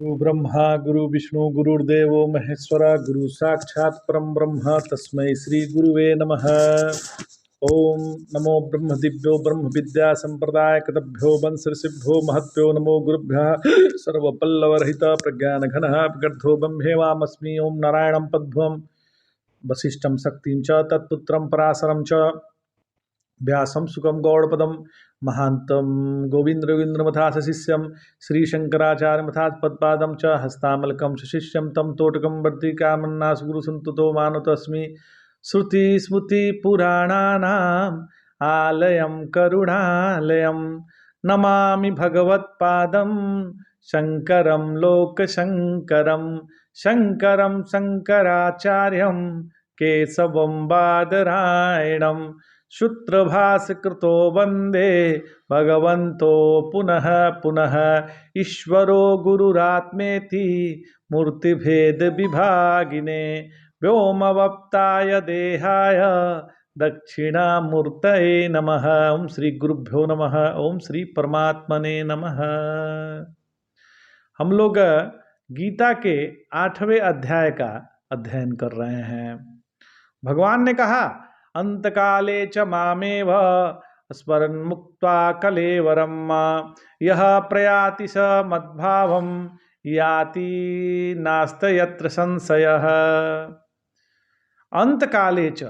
गुरु ब्रह्मा गुरु विष्णु गुरुर्देवो महेश्वरा गुरु साक्षात् परम ब्रह्म तस्मै श्री गुरुवे नमः। ओम नमो ब्रह्म दिव्यो ब्रह्म विद्या संप्रदाय कतभ्यो वंश ऋषिभ्यो महत्यो नमो गुरुभ्यः सर्वपल्लवरहित प्रज्ञान घन गर्धो ब्रह्मेवामस्मि। ओम नारायणं पद्मं वसिष्ठं शक्तिं च तत्पुत्रं पराशरं च व्यासं सुखं गौड़पदं महान्तं गोविंद रवीन्द्रमथाथ शिष्यं श्रीशंकराचार्यमथाथ पदपादं च हस्तामलकं शिष्यं तं तोटकं वर्तिकामन्नास गुरुसन्ततो मानुतस्मि। श्रुतिस्मृतिपुराणानाम् आलयं करुणालयं नमामि भगवत्पादं शङ्करं लोकशङ्करं शङ्करं शङ्कराचार्यं केशवं बादरायणम् सूत्रभासकृतो वन्दे भगवन्तो पुनः पुनः ईश्वरो गुरुरात्मेति मूर्तिभेदविभागिने व्योमवप्ताय देहाय दक्षिणामूर्तये नमः। ओम श्री गुरुभ्यो नमः। ओम श्री परमात्मने नमः। हम लोग गीता के 8वें अध्याय का अध्ययन कर रहे हैं। भगवान ने कहा अंतकाले च मामेव स्मरन् मुक्त्वा कलेवरम यह प्रयाति स मद्भावं याति नास्त यत्र संशयः। अंतकाले च,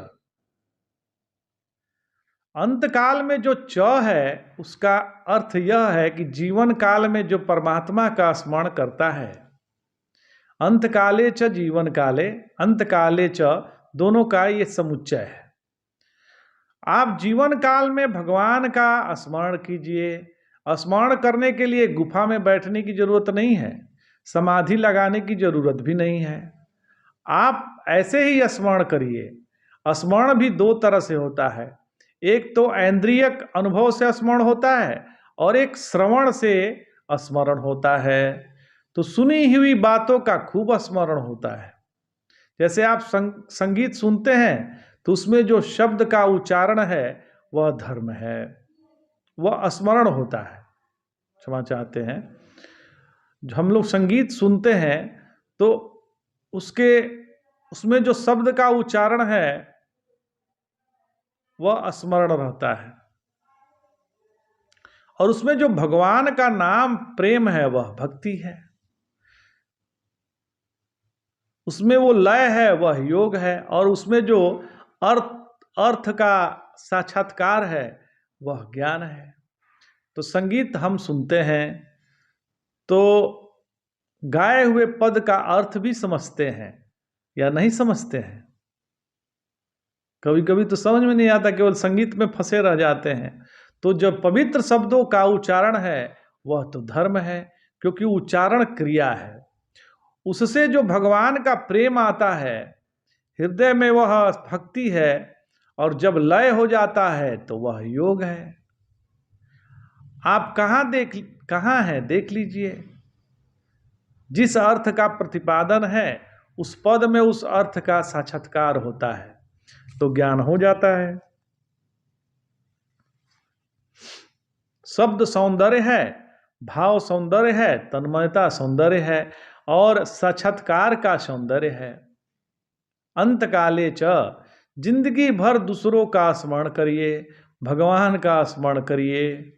अंतकाल में जो च है उसका अर्थ यह है कि जीवन काल में जो परमात्मा का स्मरण करता है। अंतकाले च जीवन काले, अंतकाले च दोनों का ये समुच्चय है। आप जीवन काल में भगवान का स्मरण कीजिए। स्मरण करने के लिए गुफा में बैठने की जरूरत नहीं है, समाधि लगाने की जरूरत भी नहीं है। आप ऐसे ही स्मरण करिए। स्मरण भी दो तरह से होता है, एक तो इंद्रियक अनुभव से स्मरण होता है और एक श्रवण से स्मरण होता है। तो सुनी हुई बातों का खूब स्मरण होता है। जैसे आप संगीत सुनते हैं तो उसमें जो शब्द का उच्चारण है वह धर्म है, वह स्मरण होता है। क्षमा चाहते हैं, हम लोग संगीत सुनते हैं तो उसमें जो शब्द का उच्चारण है वह स्मरण रहता है, और उसमें जो भगवान का नाम प्रेम है वह भक्ति है। उसमें वो लय है वह योग है, और उसमें जो अर्थ का साक्षात्कार है वह ज्ञान है। तो संगीत हम सुनते हैं तो गाए हुए पद का अर्थ भी समझते हैं या नहीं समझते हैं। कभी कभी तो समझ में नहीं आता, केवल संगीत में फंसे रह जाते हैं। तो जो पवित्र शब्दों का उच्चारण है वह तो धर्म है, क्योंकि उच्चारण क्रिया है। उससे जो भगवान का प्रेम आता है हृदय में वह भक्ति है, और जब लय हो जाता है तो वह योग है। आप कहाँ हैं देख लीजिए। जिस अर्थ का प्रतिपादन है उस पद में उस अर्थ का साक्षात्कार होता है तो ज्ञान हो जाता है। शब्द सौंदर्य है, भाव सौंदर्य है, तन्मयता सौंदर्य है, और साक्षात्कार का सौंदर्य है। अंतकाले च, जिंदगी भर दूसरों का स्मरण करिए, भगवान का स्मरण करिए।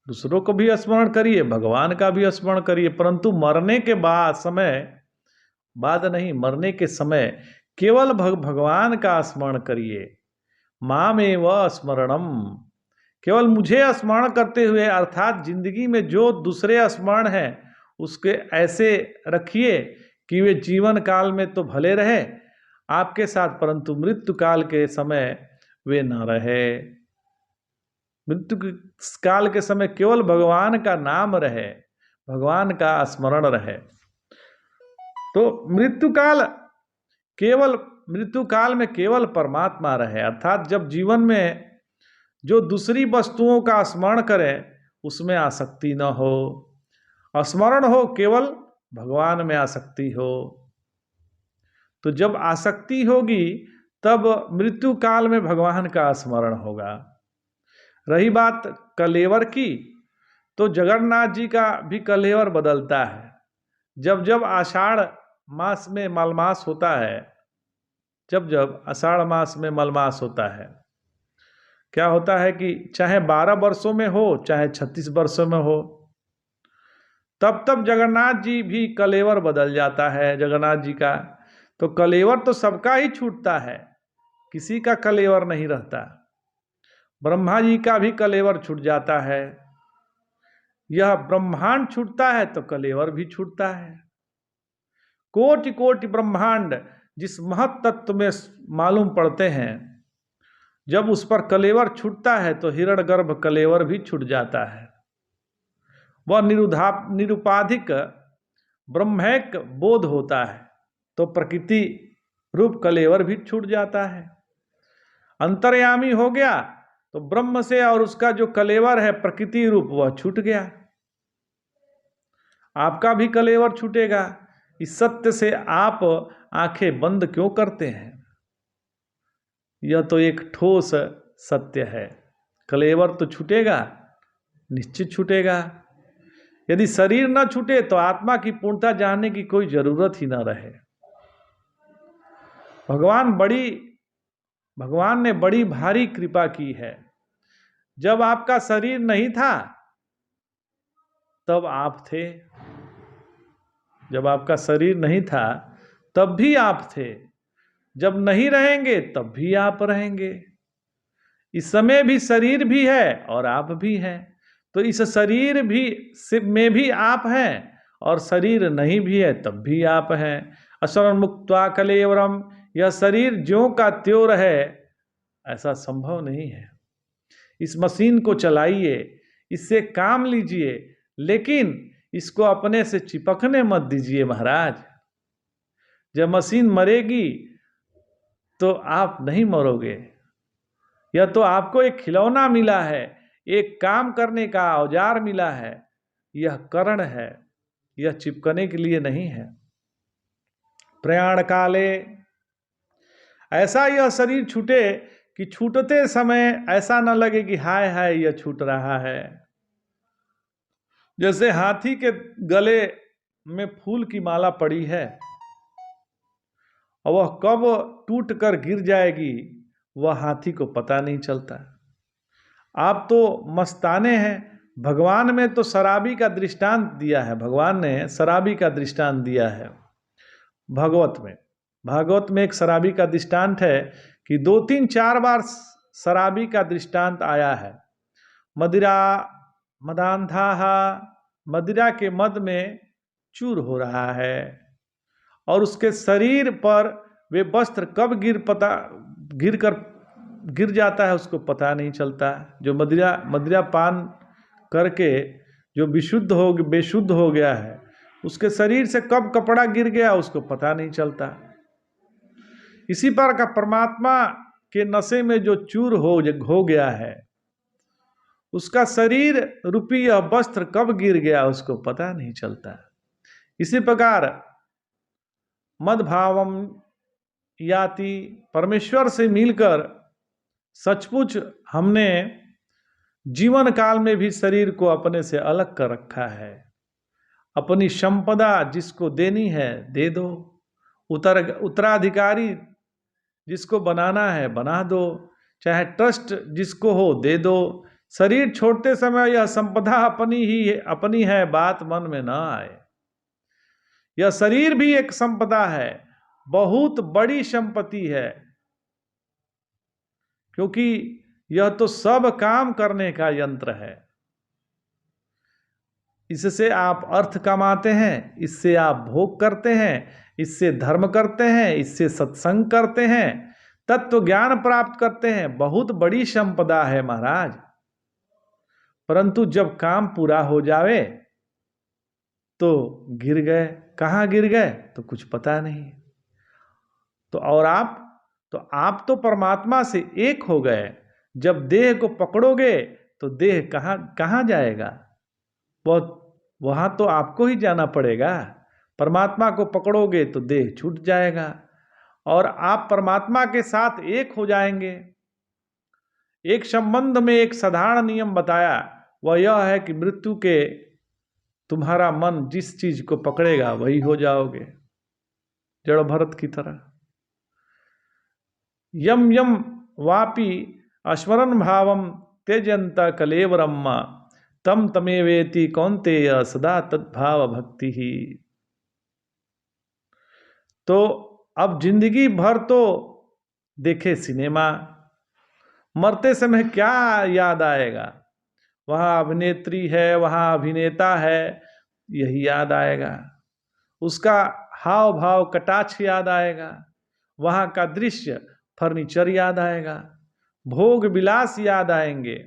दूसरों को भी स्मरण करिए, भगवान का भी स्मरण करिए, परंतु मरने के बाद नहीं, मरने के समय केवल भगवान का स्मरण करिए। मामेव स्मरणम, केवल मुझे स्मरण करते हुए, अर्थात जिंदगी में जो दूसरे स्मरण है उसके ऐसे रखिए कि वे जीवन काल में तो भले रहे आपके साथ, परंतु मृत्यु काल के समय वे न रहे। मृत्यु काल के समय केवल भगवान का नाम रहे, भगवान का स्मरण रहे। तो मृत्यु काल में केवल परमात्मा रहे, अर्थात जब जीवन में जो दूसरी वस्तुओं का स्मरण करें उसमें आसक्ति न हो, स्मरण हो केवल भगवान में आसक्ति हो। तो जब आसक्ति होगी तब मृत्यु काल में भगवान का स्मरण होगा। रही बात कलेवर की, तो जगन्नाथ जी का भी कलेवर बदलता है। जब जब आषाढ़ मास में मलमास होता है, जब जब आषाढ़ मास में मलमास होता है, क्या होता है कि चाहे 12 वर्षों में हो चाहे 36 वर्षों में हो, तब तब जगन्नाथ जी भी कलेवर बदल जाता है। जगन्नाथ जी का तो कलेवर तो सबका ही छूटता है, किसी का कलेवर नहीं रहता। ब्रह्मा जी का भी कलेवर छूट जाता है। यह ब्रह्मांड छूटता है तो कलेवर भी छूटता है। कोटि कोटि ब्रह्मांड जिस महत तत्व में मालूम पड़ते हैं, जब उस पर कलेवर छूटता है तो हिरण्यगर्भ कलेवर भी छूट जाता है। वह निरुपाधिक ब्रह्मैक बोध होता है तो प्रकृति रूप कलेवर भी छूट जाता है। अंतर्यामी हो गया तो ब्रह्म से और उसका जो कलेवर है प्रकृति रूप वह छूट गया। आपका भी कलेवर छूटेगा। इस सत्य से आप आंखें बंद क्यों करते हैं? यह तो एक ठोस सत्य है। कलेवर तो छूटेगा, निश्चित छूटेगा। यदि शरीर न छूटे तो आत्मा की पूर्णता जानने की कोई जरूरत ही न रहे। भगवान ने बड़ी भारी कृपा की है। जब आपका शरीर नहीं था तब आप थे, जब आपका शरीर नहीं था तब भी आप थे, जब नहीं रहेंगे तब भी आप रहेंगे। इस समय भी शरीर भी है और आप भी हैं, तो इस शरीर भी में भी आप हैं और शरीर नहीं भी है तब भी आप हैं। असरण मुक्त्वा कलेवरम, यह शरीर ज्यों का त्यों रहे ऐसा संभव नहीं है। इस मशीन को चलाइए, इससे काम लीजिए, लेकिन इसको अपने से चिपकने मत दीजिए महाराज। जब मशीन मरेगी तो आप नहीं मरोगे। यह तो आपको एक खिलौना मिला है, एक काम करने का औजार मिला है। यह करण है, यह चिपकने के लिए नहीं है। प्रयाण काले, ऐसा यह शरीर छूटे कि छूटते समय ऐसा न लगे कि हाय हाय यह छूट रहा है। जैसे हाथी के गले में फूल की माला पड़ी है और वह कब टूट कर गिर जाएगी वह हाथी को पता नहीं चलता। आप तो मस्ताने हैं। भगवान में तो शराबी का दृष्टांत दिया है, भगवान ने शराबी का दृष्टांत दिया है भागवत में एक शराबी का दृष्टांत है कि 2-3-4 बार शराबी का दृष्टांत आया है। मदिरा मदांधाः, मदिरा के मद में चूर हो रहा है और उसके शरीर पर वे वस्त्र कब गिर जाता है उसको पता नहीं चलता। जो मदिरा पान करके जो बेशुद्ध हो गया है, उसके शरीर से कब कपड़ा गिर गया उसको पता नहीं चलता। इसी प्रकार का परमात्मा के नशे में जो चूर हो गया है, उसका शरीर रूपी यह वस्त्र कब गिर गया उसको पता नहीं चलता। इसी प्रकार मदभावम याति, परमेश्वर से मिलकर सचमुच हमने जीवन काल में भी शरीर को अपने से अलग कर रखा है। अपनी संपदा जिसको देनी है दे दो, उत्तराधिकारी जिसको बनाना है बना दो, चाहे ट्रस्ट जिसको हो दे दो। शरीर छोड़ते समय यह संपदा अपनी है, बात मन में न आए। यह शरीर भी एक संपदा है, बहुत बड़ी संपत्ति है, क्योंकि यह तो सब काम करने का यंत्र है। इससे आप अर्थ कमाते हैं, इससे आप भोग करते हैं, इससे धर्म करते हैं, इससे सत्संग करते हैं, तत्व ज्ञान प्राप्त करते हैं। बहुत बड़ी संपदा है महाराज। परंतु जब काम पूरा हो जावे तो गिर गए। कहाँ गिर गए तो कुछ पता नहीं। तो आप तो परमात्मा से एक हो गए। जब देह को पकड़ोगे तो देह कहाँ जाएगा? वहां तो आपको ही जाना पड़ेगा। परमात्मा को पकड़ोगे तो देह छूट जाएगा और आप परमात्मा के साथ एक हो जाएंगे। एक संबंध में एक साधारण नियम बताया, वह यह है कि मृत्यु के तुम्हारा मन जिस चीज को पकड़ेगा वही हो जाओगे, जड़ भरत की तरह। यम यम वापि स्मरण भावम त्यजंत कलेवरम तम तमेवेति कौन्तेय सदा तद्भाव भक्ति ही। तो अब जिंदगी भर तो देखे सिनेमा, मरते समय क्या याद आएगा? वहाँ अभिनेत्री है, वहाँ अभिनेता है, यही याद आएगा। उसका हाव भाव कटाक्ष याद आएगा, वहाँ का दृश्य फर्नीचर याद आएगा, भोग विलास याद आएंगे।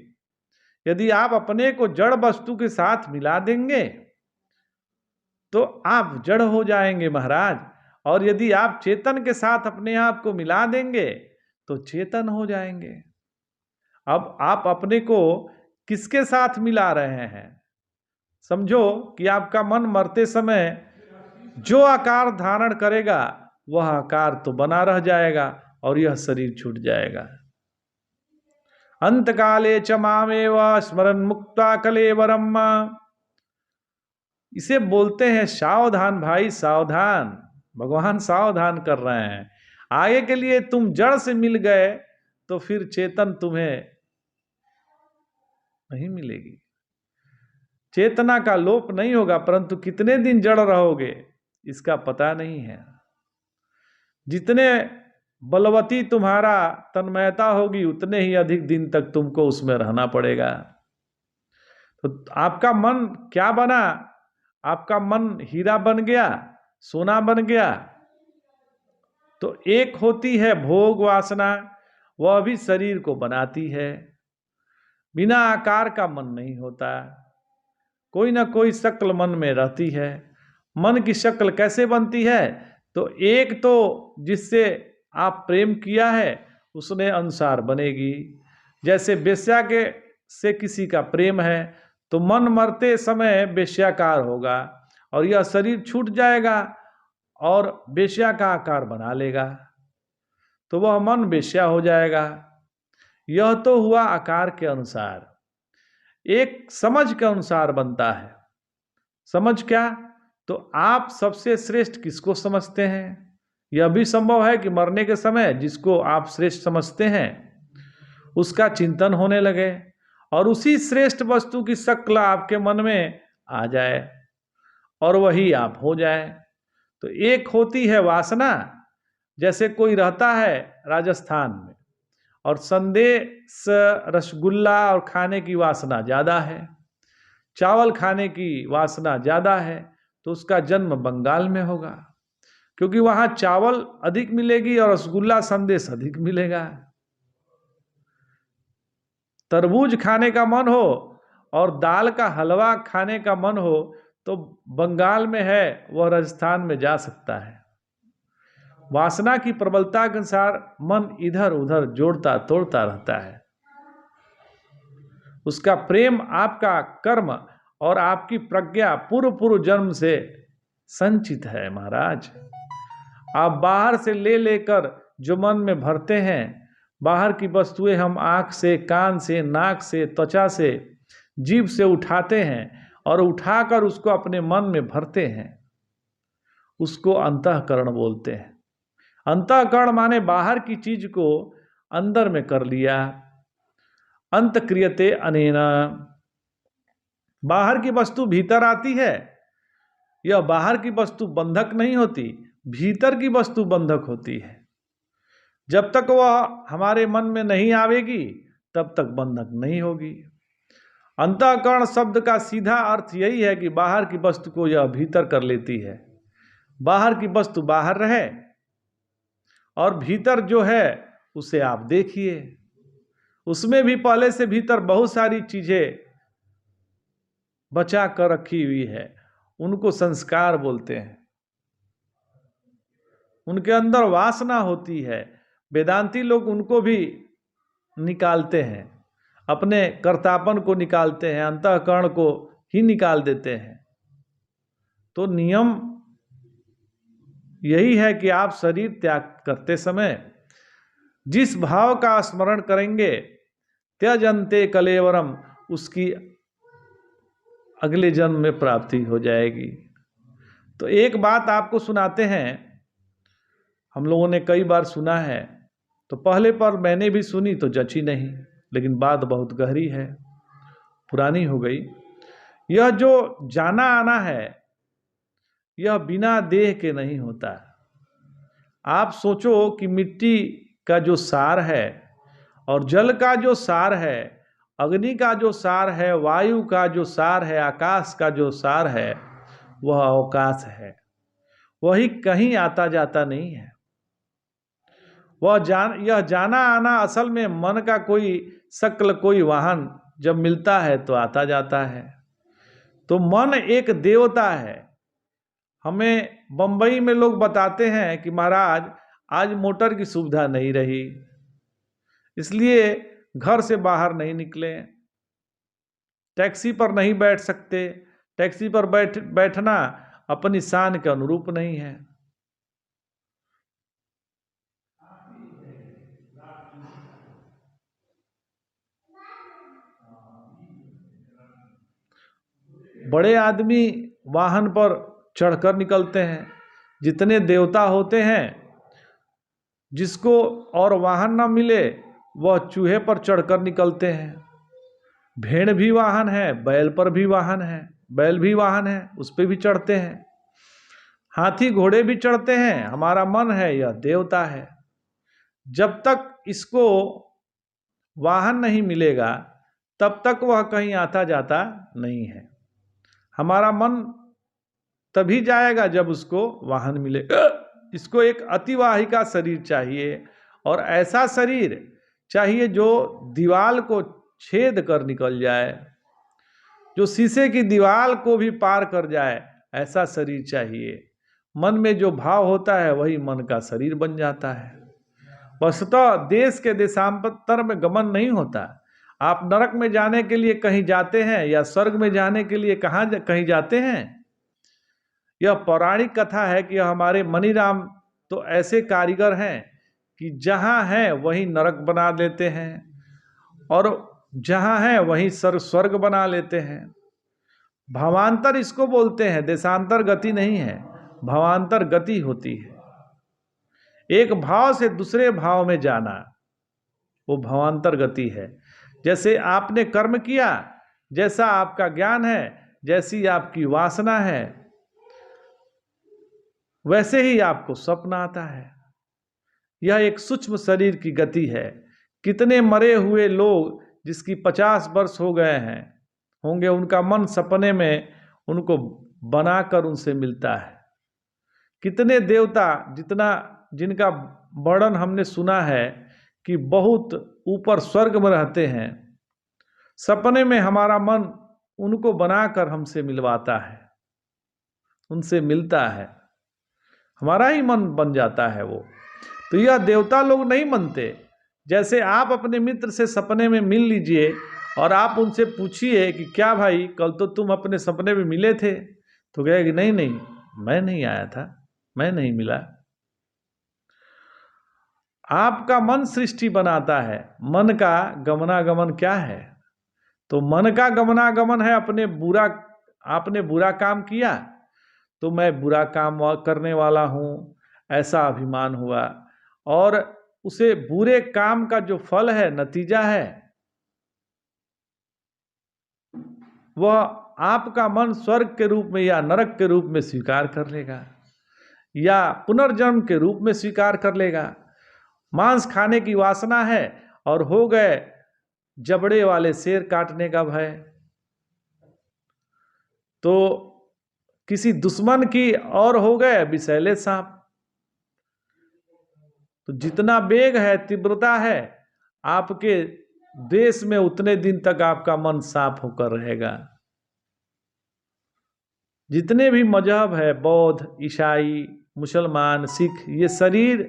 यदि आप अपने को जड़ वस्तु के साथ मिला देंगे तो आप जड़ हो जाएंगे महाराज, और यदि आप चेतन के साथ अपने आप को मिला देंगे तो चेतन हो जाएंगे। अब आप अपने को किसके साथ मिला रहे हैं? समझो कि आपका मन मरते समय जो आकार धारण करेगा वह आकार तो बना रह जाएगा और यह शरीर छूट जाएगा। अंतकाले च मामेव स्मरन् मुक्त्वा कलेवरम। इसे बोलते हैं सावधान भाई, सावधान। भगवान सावधान कर रहे हैं। आगे के लिए तुम जड़ से मिल गए तो फिर चेतन तुम्हें नहीं मिलेगी, चेतना का लोप नहीं होगा, परंतु कितने दिन जड़ रहोगे इसका पता नहीं है। जितने बलवती तुम्हारा तन्मयता होगी उतने ही अधिक दिन तक तुमको उसमें रहना पड़ेगा। तो आपका मन क्या बना? आपका मन हीरा बन गया, सोना बन गया। तो एक होती है भोग वासना, वह भी शरीर को बनाती है। बिना आकार का मन नहीं होता, कोई ना कोई शक्ल मन में रहती है। मन की शक्ल कैसे बनती है? तो एक तो जिससे आप प्रेम किया है उसने अनुसार बनेगी। जैसे वेश्या के से किसी का प्रेम है तो मन मरते समय वेश्याकार होगा और यह शरीर छूट जाएगा और वेश्या का आकार बना लेगा, तो वह मन वेश्या हो जाएगा। यह तो हुआ आकार के अनुसार। एक समझ के अनुसार बनता है। समझ क्या? तो आप सबसे श्रेष्ठ किसको समझते हैं? यह भी संभव है कि मरने के समय जिसको आप श्रेष्ठ समझते हैं उसका चिंतन होने लगे और उसी श्रेष्ठ वस्तु की शक्ल आपके मन में आ जाए और वही आप हो जाए। तो एक होती है वासना, जैसे कोई रहता है राजस्थान में और संदेश रसगुल्ला और खाने की वासना ज़्यादा है, चावल खाने की वासना ज़्यादा है, तो उसका जन्म बंगाल में होगा, क्योंकि वहाँ चावल अधिक मिलेगी और रसगुल्ला संदेश अधिक मिलेगा। तरबूज खाने का मन हो और दाल का हलवा खाने का मन हो तो बंगाल में है, वह राजस्थान में जा सकता है। वासना की प्रबलता के अनुसार मन इधर उधर जोड़ता तोड़ता रहता है। उसका प्रेम आपका कर्म और आपकी प्रज्ञा पूर्व जन्म से संचित है महाराज। आप बाहर से ले लेकर जो मन में भरते हैं, बाहर की वस्तुएं हम आँख से, कान से, नाक से, त्वचा से, जीभ से उठाते हैं और उठाकर उसको अपने मन में भरते हैं, उसको अंतःकरण बोलते हैं। अंतःकरण माने बाहर की चीज को अंदर में कर लिया। अंत क्रियते अनेना। बाहर की वस्तु भीतर आती है। यह बाहर की वस्तु बंधक नहीं होती, भीतर की वस्तु बंधक होती है। जब तक वह हमारे मन में नहीं आवेगी तब तक बंधक नहीं होगी। अंतःकरण शब्द का सीधा अर्थ यही है कि बाहर की वस्तु को यह भीतर कर लेती है। बाहर की वस्तु बाहर रहे और भीतर जो है उसे आप देखिए, उसमें भी पहले से भीतर बहुत सारी चीजें बचा कर रखी हुई है, उनको संस्कार बोलते हैं। उनके अंदर वासना होती है। वेदांती लोग उनको भी निकालते हैं, अपने कर्तापन को निकालते हैं, अंतःकरण को ही निकाल देते हैं। तो नियम यही है कि आप शरीर त्याग करते समय जिस भाव का स्मरण करेंगे, त्यजन्ते कलेवरम, उसकी अगले जन्म में प्राप्ति हो जाएगी। तो एक बात आपको सुनाते हैं, हम लोगों ने कई बार सुना है, तो पहले पर मैंने भी सुनी तो जची नहीं, लेकिन बात बहुत गहरी है, पुरानी हो गई। यह जो जाना आना है यह बिना देह के नहीं होता। आप सोचो कि मिट्टी का जो सार है और जल का जो सार है, अग्नि का जो सार है, वायु का जो सार है, आकाश का जो सार है, वह अवकाश है, वही कहीं आता जाता नहीं है। यह जाना आना असल में मन का कोई शक्ल, कोई वाहन जब मिलता है तो आता जाता है। तो मन एक देवता है। हमें बंबई में लोग बताते हैं कि महाराज आज मोटर की सुविधा नहीं रही, इसलिए घर से बाहर नहीं निकले, टैक्सी पर नहीं बैठ सकते, टैक्सी पर बैठना अपनी शान के अनुरूप नहीं है। बड़े आदमी वाहन पर चढ़कर निकलते हैं। जितने देवता होते हैं, जिसको और वाहन न मिले वह चूहे पर चढ़कर निकलते हैं। भेड़ भी वाहन है, बैल पर भी वाहन है, बैल भी वाहन है, उस पर भी चढ़ते हैं। हाथी घोड़े भी चढ़ते हैं। हमारा मन है, यह देवता है। जब तक इसको वाहन नहीं मिलेगा तब तक वह कहीं आता जाता नहीं है। हमारा मन तभी जाएगा जब उसको वाहन मिलेगा। इसको एक अतिवाहिका शरीर चाहिए, और ऐसा शरीर चाहिए जो दीवाल को छेद कर निकल जाए, जो शीशे की दीवाल को भी पार कर जाए, ऐसा शरीर चाहिए। मन में जो भाव होता है वही मन का शरीर बन जाता है। वस्तुतः देश के देशांतर में गमन नहीं होता। आप नरक में जाने के लिए कहीं जाते हैं या स्वर्ग में जाने के लिए कहीं जाते हैं? यह पौराणिक कथा है कि हमारे मनीराम तो ऐसे कारीगर हैं कि जहाँ हैं वहीं नरक बना देते हैं, और जहाँ हैं वहीं स्वर्ग बना लेते हैं। भावांतर इसको बोलते हैं, देशांतर गति नहीं है, भावांतर गति होती है। एक भाव से दूसरे भाव में जाना, वो भावांतर गति है। जैसे आपने कर्म किया, जैसा आपका ज्ञान है, जैसी आपकी वासना है, वैसे ही आपको स्वप्न आता है। यह एक सूक्ष्म शरीर की गति है। कितने मरे हुए लोग जिसकी 50 वर्ष हो गए हैं होंगे, उनका मन सपने में उनको बनाकर उनसे मिलता है। कितने देवता जिनका वर्णन हमने सुना है कि बहुत ऊपर स्वर्ग में रहते हैं, सपने में हमारा मन उनको बनाकर हमसे मिलवाता है, उनसे मिलता है, हमारा ही मन बन जाता है वो। तो यह देवता लोग नहीं मनते। जैसे आप अपने मित्र से सपने में मिल लीजिए और आप उनसे पूछिए कि क्या भाई कल तो तुम अपने सपने में मिले थे, तो कहेगा कि नहीं मैं नहीं आया था, मैं नहीं मिला। आपका मन सृष्टि बनाता है। मन का गमनागमन क्या है? तो मन का गमनागमन है आपने बुरा काम किया तो मैं बुरा काम करने वाला हूँ, ऐसा अभिमान हुआ, और उसे बुरे काम का जो फल है, नतीजा है, वह आपका मन स्वर्ग के रूप में या नरक के रूप में स्वीकार कर लेगा, या पुनर्जन्म के रूप में स्वीकार कर लेगा। मांस खाने की वासना है और हो गए जबड़े वाले शेर काटने का भय, तो किसी दुश्मन की और हो गए विषैले सांप। तो जितना वेग है, तीव्रता है आपके देश में, उतने दिन तक आपका मन साफ होकर रहेगा। जितने भी मजहब है, बौद्ध, ईसाई, मुसलमान, सिख, ये शरीर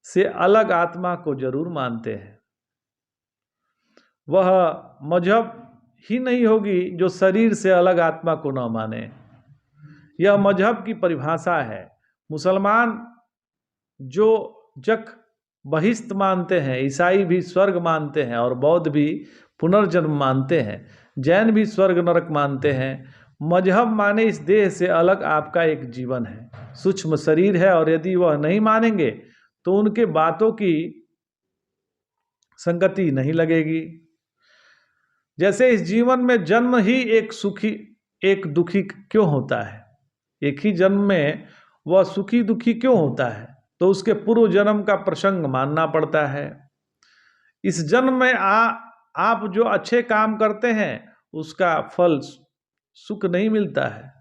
से अलग आत्मा को जरूर मानते हैं। वह मजहब ही नहीं होगी जो शरीर से अलग आत्मा को न माने। यह मजहब की परिभाषा है। मुसलमान जो जख बहिष्त मानते हैं, ईसाई भी स्वर्ग मानते हैं, और बौद्ध भी पुनर्जन्म मानते हैं, जैन भी स्वर्ग नरक मानते हैं, मजहब माने इस देह से अलग आपका एक जीवन है, सूक्ष्म शरीर है, और यदि वह नहीं मानेंगे तो उनके बातों की संगति नहीं लगेगी। जैसे इस जीवन में जन्म ही एक सुखी एक दुखी क्यों होता है, एक ही जन्म में वह सुखी दुखी क्यों होता है, तो उसके पूर्व जन्म का प्रसंग मानना पड़ता है। इस जन्म में आप जो अच्छे काम करते हैं उसका फल सुख नहीं मिलता है,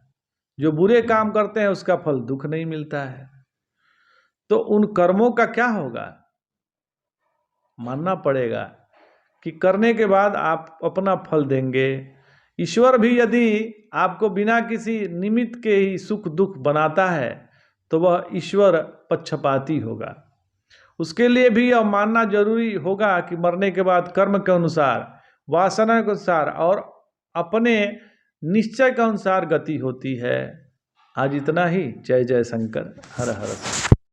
जो बुरे काम करते हैं उसका फल दुख नहीं मिलता है। तो उन कर्मों का क्या होगा, मानना पड़ेगा कि करने के बाद आप अपना फल देंगे। ईश्वर भी यदि आपको बिना किसी निमित्त के ही सुख दुख बनाता है तो वह ईश्वर पक्षपाती होगा। उसके लिए भी यह मानना जरूरी होगा कि मरने के बाद कर्म के अनुसार, वासना के अनुसार और अपने निश्चय के अनुसार गति होती है। आज इतना ही। जय जय शंकर, हर हर शंकर।